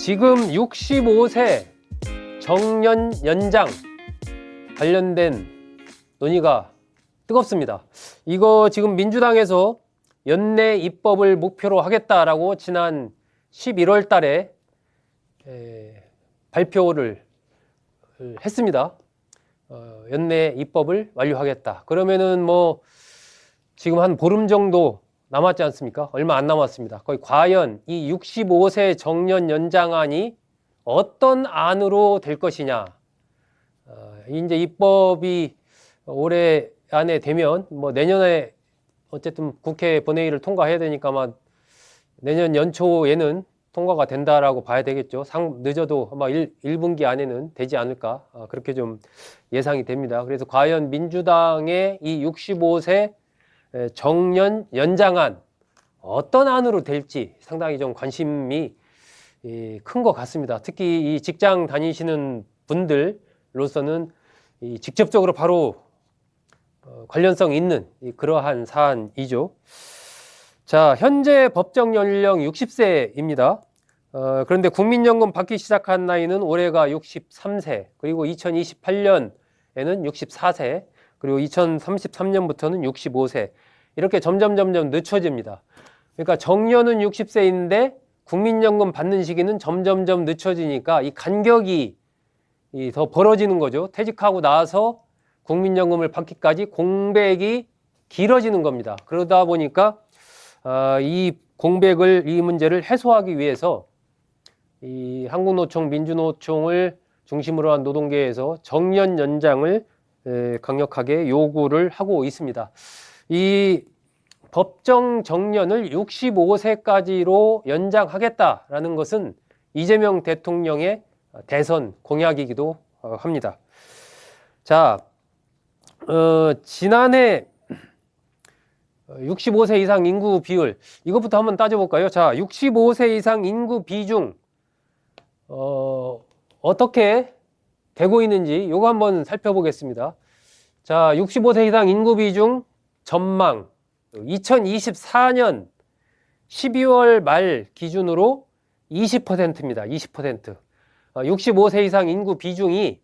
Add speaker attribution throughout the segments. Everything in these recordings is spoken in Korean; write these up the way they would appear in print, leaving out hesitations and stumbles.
Speaker 1: 지금 65세 정년 연장 관련된 논의가 뜨겁습니다. 이거 지금 민주당에서 연내 입법을 목표로 하겠다라고 지난 11월 달에 발표를 했습니다. 연내 입법을 완료하겠다. 그러면은 뭐 지금 한 보름 정도 남았지 않습니까? 얼마 안 남았습니다. 거의 과연 이 65세 정년 연장안이 어떤 안으로 될 것이냐. 이제 입법이 올해 안에 되면 뭐 내년에 어쨌든 국회 본회의를 통과해야 되니까 아마 내년 연초에는 통과가 된다라고 봐야 되겠죠. 늦어도 아마 1분기 안에는 되지 않을까. 그렇게 좀 예상이 됩니다. 그래서 과연 민주당의 이 65세 정년 연장안 어떤 안으로 될지 상당히 좀 관심이 큰 것 같습니다. 특히 이 직장 다니시는 분들로서는 직접적으로 바로 관련성 있는 그러한 사안이죠. 자, 현재 법정 연령 60세입니다. 그런데 국민연금 받기 시작한 나이는 올해가 63세, 그리고 2028년에는 64세, 그리고 2033년부터는 65세. 이렇게 점점 늦춰집니다. 그러니까 정년은 60세인데 국민연금 받는 시기는 점점 늦춰지니까 이 간격이 더 벌어지는 거죠. 퇴직하고 나서 국민연금을 받기까지 공백이 길어지는 겁니다. 그러다 보니까 이 이 문제를 해소하기 위해서 이 한국노총, 민주노총을 중심으로 한 노동계에서 정년 연장을 강력하게 요구를 하고 있습니다. 이 법정 정년을 65세까지로 연장하겠다라는 것은 이재명 대통령의 대선 공약이기도 합니다. 자, 지난해 65세 이상 인구 비율, 이것부터 한번 따져볼까요? 자, 65세 이상 인구 비중 어떻게 되고 있는지 이거 한번 살펴보겠습니다. 자, 65세 이상 인구 비중 전망 2024년 12월 말 기준으로 20%입니다. 20%. 65세 이상 인구 비중이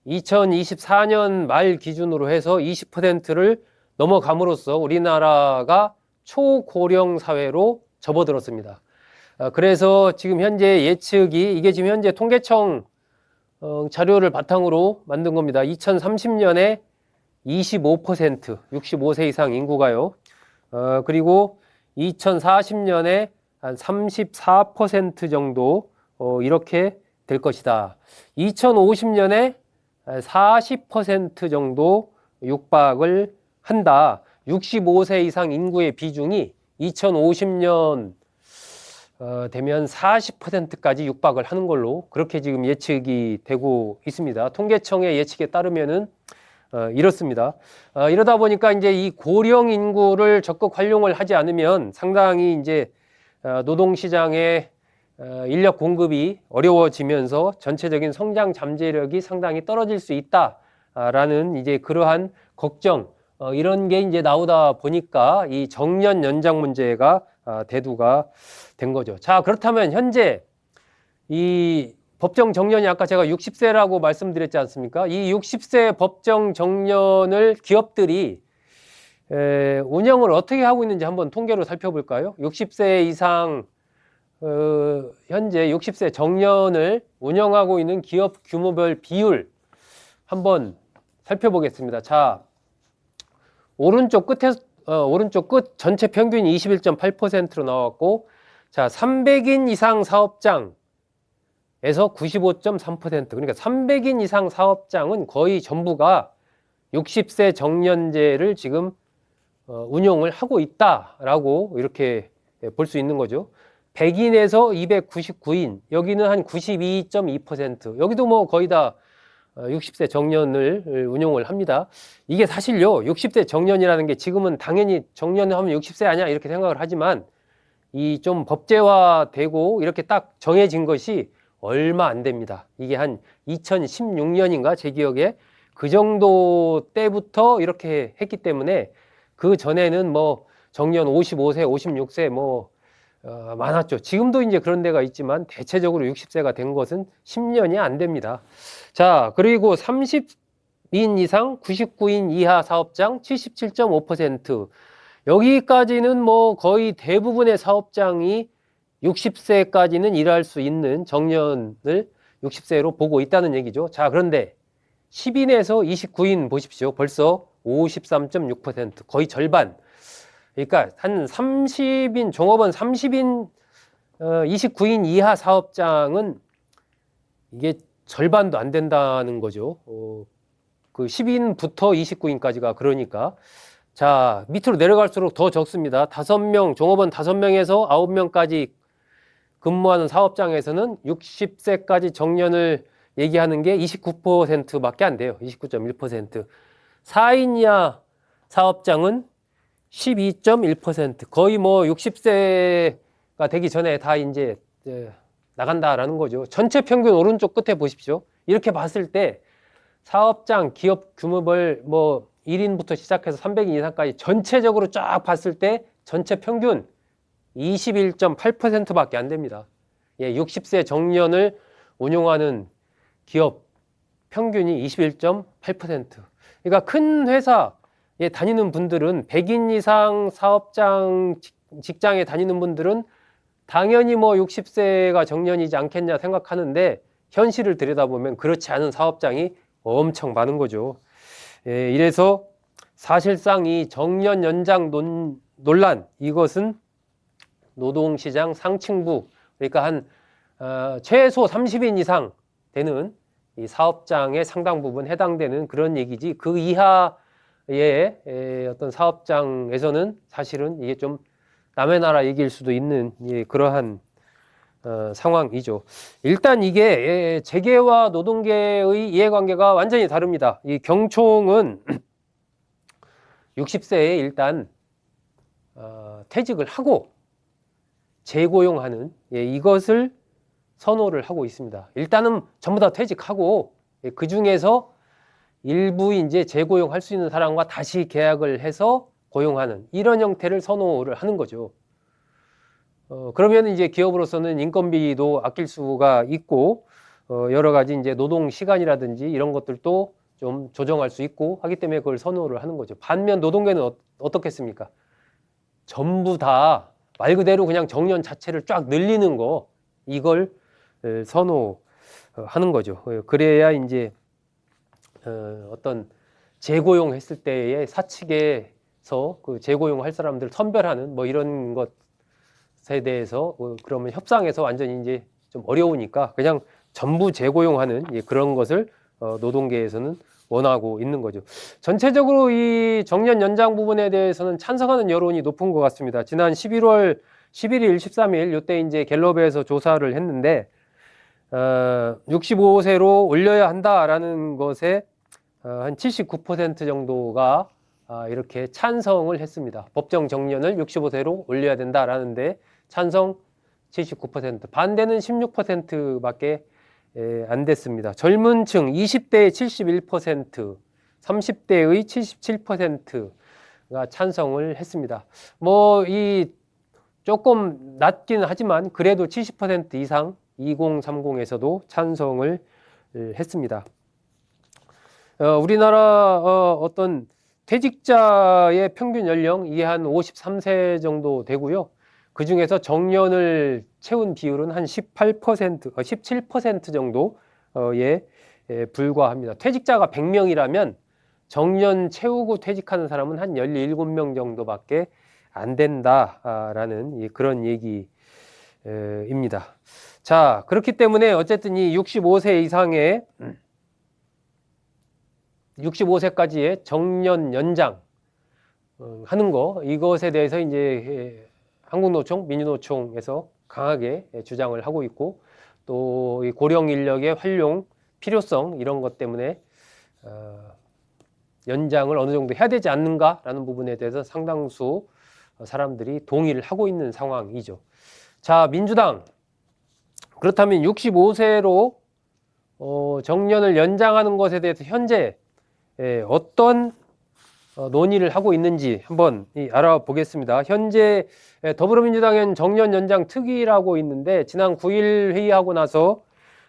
Speaker 1: 2024년 말 기준으로 해서 20%를 넘어감으로써 우리나라가 초고령 사회로 접어들었습니다. 그래서 지금 현재 예측이 이게 지금 현재 통계청 자료를 바탕으로 만든 겁니다. 2030년에 25% 65세 이상 인구가요. 그리고 2040년에 한 34% 정도 이렇게 될 것이다. 2050년에 40% 정도 육박을 한다. 65세 이상 인구의 비중이 2050년 되면 40%까지 육박을 하는 걸로 그렇게 지금 예측이 되고 있습니다. 통계청의 예측에 따르면은 이렇습니다. 이러다 보니까 이제 이 고령 인구를 적극 활용을 하지 않으면 상당히 이제 노동시장의 인력 공급이 어려워지면서 전체적인 성장 잠재력이 상당히 떨어질 수 있다라는 이제 그러한 걱정 이런 게 이제 나오다 보니까 이 정년 연장 문제가 대두가 된 거죠. 자, 그렇다면 현재 이 법정 정년이 아까 제가 60세라고 말씀드렸지 않습니까? 이 60세 법정 정년을 기업들이 운영을 어떻게 하고 있는지 한번 통계로 살펴볼까요? 60세 이상 현재 60세 정년을 운영하고 있는 기업 규모별 비율 한번 살펴보겠습니다. 자, 오른쪽 끝 전체 평균이 21.8%로 나왔고, 자, 300인 이상 사업장에서 95.3%. 그러니까 300인 이상 사업장은 거의 전부가 60세 정년제를 지금 운용을 하고 있다라고 이렇게 볼 수 있는 거죠. 100인에서 299인, 여기는 한 92.2%. 여기도 뭐 거의 다 60세 정년을 운용을 합니다. 이게 사실요, 60세 정년이라는 게 지금은 당연히 정년을 하면 60세 아니야 이렇게 생각을 하지만 이 좀 법제화되고 이렇게 딱 정해진 것이 얼마 안 됩니다. 이게 한 2016년인가 제 기억에 그 정도 때부터 이렇게 했기 때문에 그 전에는 뭐 정년 55세, 56세 뭐 많았죠. 지금도 이제 그런 데가 있지만 대체적으로 60세가 된 것은 10년이 안 됩니다. 자, 그리고 30인 이상 99인 이하 사업장 77.5%. 여기까지는 뭐 거의 대부분의 사업장이 60세까지는 일할 수 있는 정년을 60세로 보고 있다는 얘기죠. 자, 그런데 10인에서 29인 보십시오. 벌써 53.6%, 거의 절반. 그러니까 한 30인, 종업원 30인, 29인 이하 사업장은 이게 절반도 안 된다는 거죠. 그 10인부터 29인까지가 그러니까. 자, 밑으로 내려갈수록 더 적습니다. 5명, 종업원 5명에서 9명까지 근무하는 사업장에서는 60세까지 정년을 얘기하는 게 29%밖에 안 돼요. 29.1%. 4인 이하 사업장은 12.1%. 거의 뭐 60세가 되기 전에 다 이제 나간다라는 거죠. 전체 평균 오른쪽 끝에 보십시오. 이렇게 봤을 때 사업장, 기업 규모별 뭐 1인부터 시작해서 300인 이상까지 전체적으로 쫙 봤을 때 전체 평균 21.8%밖에 안 됩니다. 예, 60세 정년을 운용하는 기업 평균이 21.8%. 그러니까 큰 회사에 다니는 분들은 100인 이상 사업장 직장에 다니는 분들은 당연히 뭐 60세가 정년이지 않겠냐 생각하는데 현실을 들여다보면 그렇지 않은 사업장이 엄청 많은 거죠. 예, 이래서 사실상 이 정년 연장 논란, 이것은 노동시장 상층부, 그러니까 한 최소 30인 이상 되는 이 사업장의 상당 부분 해당되는 그런 얘기지, 그 이하의 어떤 사업장에서는 사실은 이게 좀 남의 나라 얘기일 수도 있는 그러한 상황이죠. 일단 이게 재계와 노동계의 이해관계가 완전히 다릅니다. 이 경총은 60세에 일단 퇴직을 하고 재고용하는 이것을 선호를 하고 있습니다. 일단은 전부 다 퇴직하고 그 중에서 일부 이제 재고용할 수 있는 사람과 다시 계약을 해서 고용하는 이런 형태를 선호를 하는 거죠. 그러면 이제 기업으로서는 인건비도 아낄 수가 있고 여러 가지 이제 노동 시간이라든지 이런 것들도 좀 조정할 수 있고 하기 때문에 그걸 선호를 하는 거죠. 반면 노동계는 어떻겠습니까? 전부 다 말 그대로 그냥 정년 자체를 쫙 늘리는 거, 이걸 선호하는 거죠. 그래야 이제 어떤 재고용했을 때의 사측에서 그 재고용할 사람들 선별하는 뭐 이런 것에 대해서 그러면 협상에서 완전히 이제 좀 어려우니까 그냥 전부 재고용하는 그런 것을 노동계에서는 원하고 있는 거죠. 전체적으로 이 정년 연장 부분에 대해서는 찬성하는 여론이 높은 것 같습니다. 지난 11월 11일, 13일 이때 이제 갤럽에서 조사를 했는데 65세로 올려야 한다라는 것에 한 79% 정도가 이렇게 찬성을 했습니다. 법정 정년을 65세로 올려야 된다라는데 찬성 79%, 반대는 16%밖에 안 됐습니다. 젊은 층 20대의 71%, 30대의 77%가 찬성을 했습니다. 뭐 이 조금 낮기는 하지만 그래도 70% 이상 2030에서도 찬성을 했습니다. 우리나라 어떤 퇴직자의 평균 연령 이게 한 53세 정도 되고요. 그 중에서 정년을 채운 비율은 한 18%, 17% 정도에 불과합니다. 퇴직자가 100명이라면 정년 채우고 퇴직하는 사람은 한 17명 정도밖에 안 된다라는 그런 얘기입니다. 자, 그렇기 때문에 어쨌든 이 65세 이상의 65세까지의 정년 연장 하는 거, 이것에 대해서 이제 한국노총, 민주노총에서 강하게 주장을 하고 있고, 또 이 고령 인력의 활용 필요성 이런 것 때문에 연장을 어느 정도 해야 되지 않는가라는 부분에 대해서 상당수 사람들이 동의를 하고 있는 상황이죠. 자, 민주당, 그렇다면 65세로 정년을 연장하는 것에 대해서 현재 어떤 논의를 하고 있는지 한번 알아보겠습니다. 현재 더불어민주당은 정년 연장 특위라고 있는데 지난 9일 회의하고 나서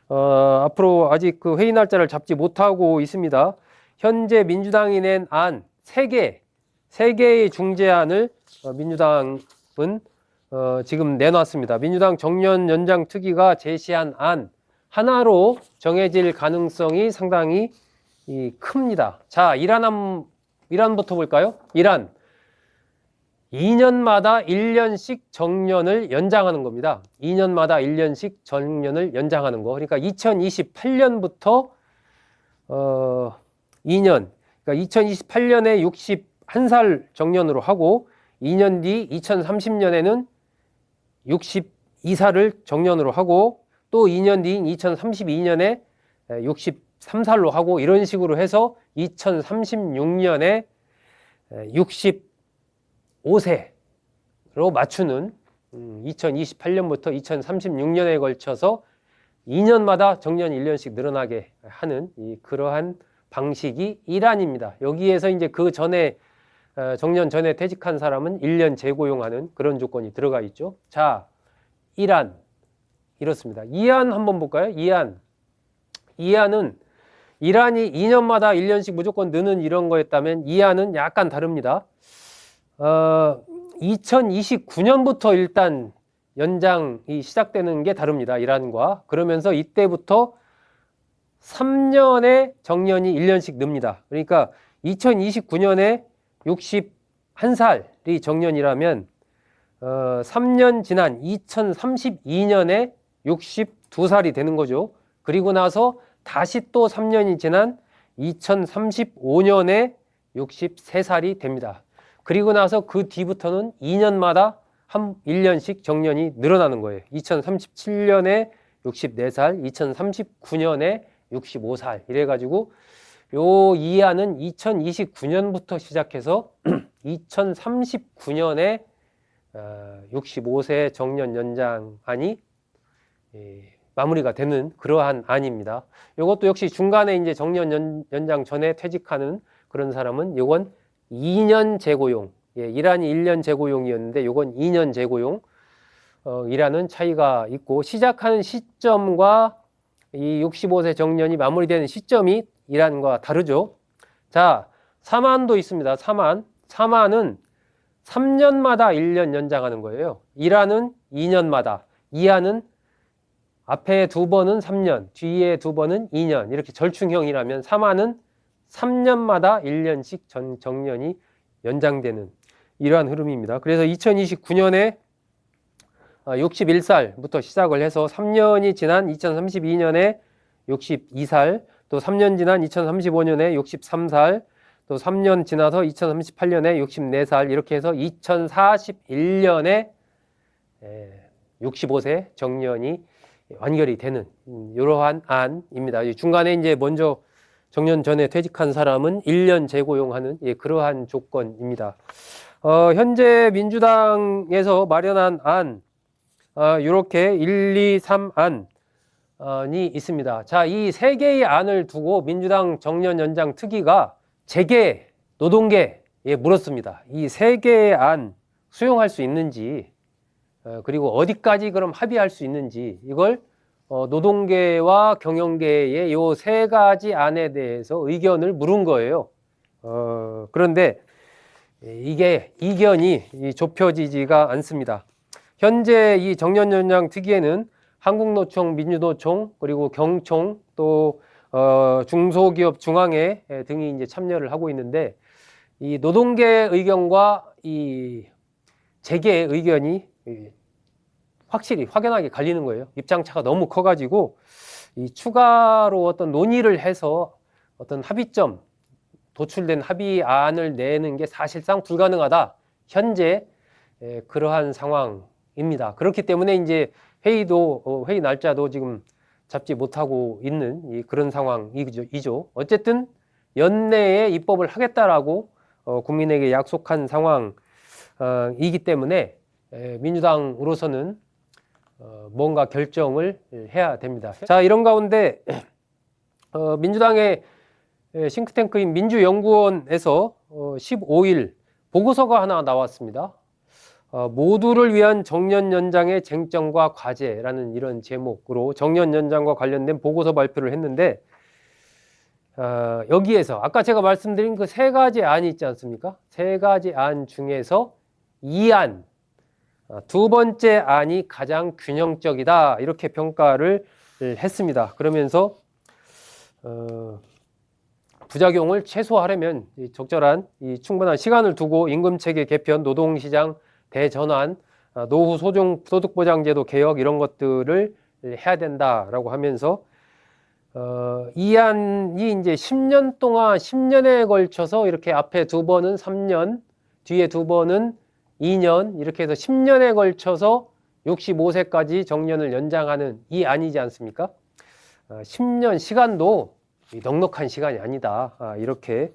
Speaker 1: 앞으로 아직 그 회의 날짜를 잡지 못하고 있습니다. 현재 민주당이 낸 안 3개의 중재안을 민주당은 지금 내놨습니다. 민주당 정년 연장 특위가 제시한 안 하나로 정해질 가능성이 상당히 큽니다. 자, 이란부터 볼까요? 이란 2년마다 1년씩 정년을 연장하는 겁니다. 2년마다 1년씩 정년을 연장하는 거. 그러니까 2028년부터 2년, 그러니까 2028년에 61살 정년으로 하고 2년 뒤 2030년에는 62살을 정년으로 하고 또 2년 뒤인 2032년에 63살로 하고 이런 식으로 해서 2036년에 65세로 맞추는 2028년부터 2036년에 걸쳐서 2년마다 정년 1년씩 늘어나게 하는 그러한 방식이 이란입니다. 여기에서 이제 그 전에 정년 전에 퇴직한 사람은 1년 재고용하는 그런 조건이 들어가 있죠. 자, 이란 이렇습니다. 이안 한번 볼까요? 이안은 이란이 2년마다 1년씩 무조건 느는 이런 거였다면 이안은 약간 다릅니다. 2029년부터 일단 연장이 시작되는 게 다릅니다. 이란과. 그러면서 이때부터 3년의 정년이 1년씩 늡니다. 그러니까 2029년에 61살이 정년이라면 3년 지난 2032년에 62살이 되는 거죠. 그리고 나서 다시 또 3년이 지난 2035년에 63살이 됩니다. 그리고 나서 그 뒤부터는 2년마다 1년씩 정년이 늘어나는 거예요. 2037년에 64살, 2039년에 65살 이래가지고 요 이안은 2029년부터 시작해서 2039년에 65세 정년 연장안이 마무리가 되는 그러한 안입니다. 이것도 역시 중간에 이제 정년 연장 전에 퇴직하는 그런 사람은 요건 2년 재고용, 이란이 1년 재고용이었는데 요건 2년 재고용, 이란은 차이가 있고 시작하는 시점과 이 65세 정년이 마무리되는 시점이 이란과 다르죠. 자, 사만도 있습니다. 사만은 3년마다 1년 연장하는 거예요. 이란은 2년마다, 이안은 앞에 2번은 3년, 뒤에 2번은 2년 이렇게 절충형이라면 사만은 3년마다 1년씩 정년이 연장되는 이러한 흐름입니다. 그래서 2029년에 61살부터 시작을 해서 3년이 지난 2032년에 62살, 또 3년 지난 2035년에 63살, 또 3년 지나서 2038년에 64살 이렇게 해서 2041년에 65세 정년이 완결이 되는 이러한 안입니다. 중간에 이제 먼저 정년 전에 퇴직한 사람은 1년 재고용하는 그러한 조건입니다. 현재 민주당에서 마련한 안 이렇게 1, 2, 3안이 있습니다. 자, 이 3개의 안을 두고 민주당 정년 연장 특위가 재계, 노동계에 물었습니다. 이 3개의 안 수용할 수 있는지 그리고 어디까지 그럼 합의할 수 있는지 이걸 노동계와 경영계의 이 3가지 안에 대해서 의견을 물은 거예요. 그런데 이게 이견이 좁혀지지가 않습니다. 현재 이 정년 연장 특위에는 한국노총, 민주노총, 그리고 경총, 또 중소기업 중앙회 등이 이제 참여를 하고 있는데 이 노동계 의견과 이 재계의 의견이 확실히 확연하게 갈리는 거예요. 입장차가 너무 커가지고 이 추가로 어떤 논의를 해서 어떤 합의점, 도출된 합의안을 내는 게 사실상 불가능하다. 현재 그러한 상황입니다. 그렇기 때문에 이제 회의 날짜도 지금 잡지 못하고 있는 그런 상황이죠. 어쨌든 연내에 입법을 하겠다라고 국민에게 약속한 상황이기 때문에 민주당으로서는 뭔가 결정을 해야 됩니다. 자, 이런 가운데 민주당의 싱크탱크인 민주연구원에서 15일 보고서가 하나 나왔습니다. 모두를 위한 정년 연장의 쟁점과 과제라는 이런 제목으로 정년 연장과 관련된 보고서 발표를 했는데, 여기에서 아까 제가 말씀드린 그 세 가지 안이 있지 않습니까? 세 가지 안 중에서 이 안, 두 번째 안이 가장 균형적이다, 이렇게 평가를 했습니다. 그러면서 부작용을 최소화하려면 적절한 충분한 시간을 두고 임금체계 개편, 노동시장 대전환, 노후 소득보장제도 개혁, 이런 것들을 해야 된다라고 하면서 이 안이 이제 10년 동안 10년에 걸쳐서 이렇게 앞에 두 번은 3년, 뒤에 두 번은 2년, 이렇게 해서 10년에 걸쳐서 65세까지 정년을 연장하는 이 안이지 않습니까? 10년 시간도 넉넉한 시간이 아니다, 이렇게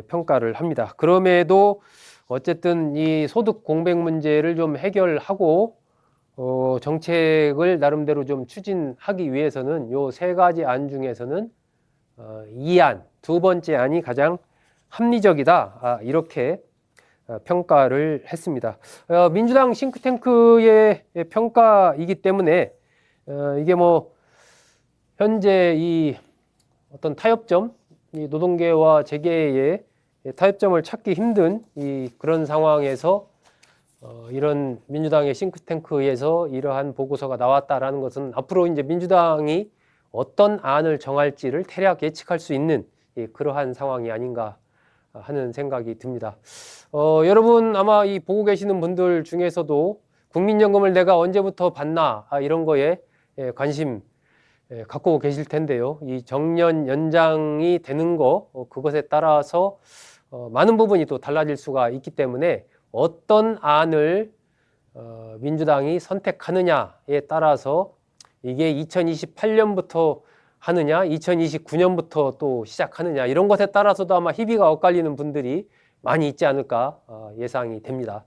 Speaker 1: 평가를 합니다. 그럼에도 어쨌든 이 소득 공백 문제를 좀 해결하고 정책을 나름대로 좀 추진하기 위해서는 요 세 가지 안 중에서는 이 안, 두 번째 안이 가장 합리적이다, 이렇게 평가를 했습니다. 민주당 싱크탱크의 평가이기 때문에 이게 뭐 현재 이 어떤 타협점, 이 노동계와 재계의 타협점을 찾기 힘든 그런 상황에서 이런 민주당의 싱크탱크에서 이러한 보고서가 나왔다라는 것은 앞으로 이제 민주당이 어떤 안을 정할지를 대략 예측할 수 있는 그러한 상황이 아닌가 하는 생각이 듭니다. 여러분 아마 이 보고 계시는 분들 중에서도 국민연금을 내가 언제부터 받나, 이런 거에 관심 갖고 계실 텐데요. 이 정년 연장이 되는 거, 그것에 따라서 많은 부분이 또 달라질 수가 있기 때문에 어떤 안을 민주당이 선택하느냐에 따라서 이게 2028년부터 하느냐, 2029년부터 또 시작하느냐, 이런 것에 따라서도 아마 희비가 엇갈리는 분들이 많이 있지 않을까 예상이 됩니다.